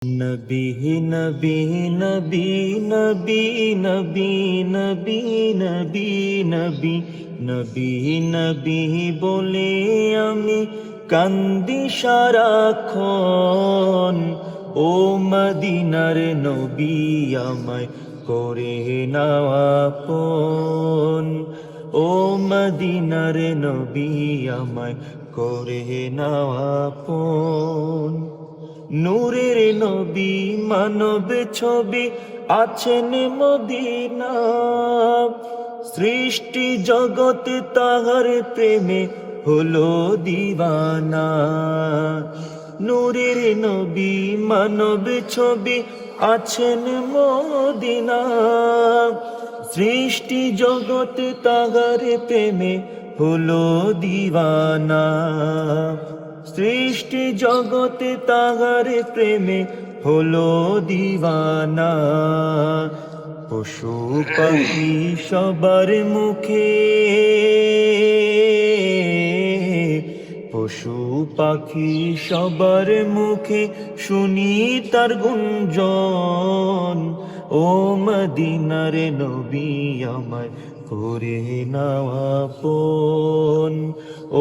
নবী নবী নবী নবী নবী নবী নবী নবী নবী নবী বলে আমি কান্দি সারাক্ষণ। ও মদিনার নবী আমায় করে নাও আপন। ও মদিনার নবী আমায় করে নাও আপন। নূরের নবী মানব ছবি আছেন মদিনা, সৃষ্টি জগতে তাহার প্রেমে হলো দিওয়ানা। নূরের নবী মানব ছবি আছেন মদিনা, সৃষ্টি জগতে তাহার প্রেমে হলো দিওয়ানা। সৃষ্টি জগতে তাহার প্রেমে হলো দিওয়ানা। পশু পাখি সবার মুখে, পশু পাখি সবার মুখে শুনি তার গুঞ্জন। ও মদিনার নবী আমায় করে নাও আপন।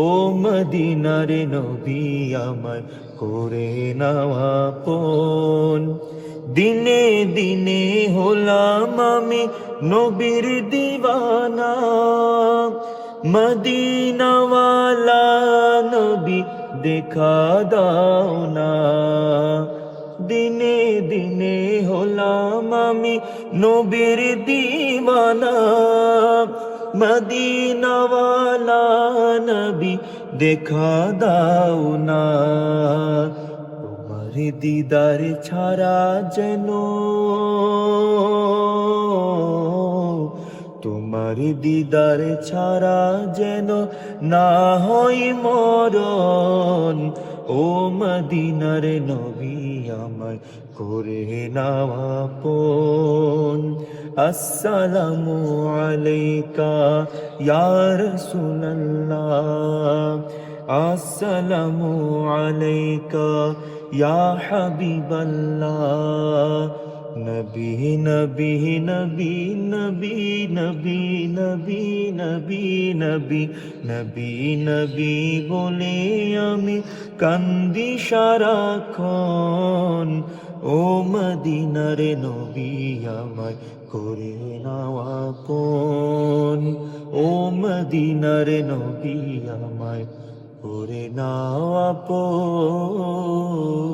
ও মদিনার নবী আমায় করে নাও আপন। দিনে দিনে হলাম আমি নবীর দিওয়ানা, মদিনাওয়ালা নবী দেখা দাও না। দিনে দিনে হলাম আমি নবীর দিওয়ানা, মদিনাওয়ালা নবী দেখা দাও না। তোমার দিদার ছাড়া যেন, তোমার দিদার ছাড়া যেন না হয় মরণ। ও মদিনার নবী আমায় করে নাও আপন। আসসালামু আলাইকা ইয়া রাসূলুল্লাহ, আসসালামু আলাইকা ইয়া হাবিবাল্লাহ। নবী নবী নবী নবী নবী নবী নবী নবী নবী নবী বলে আমি কান্দি সারাক্ষণ। ও মদিনার নবী আমায় করে নাও আপন। ও মদিনার নবী আমায় করে নাও আপন।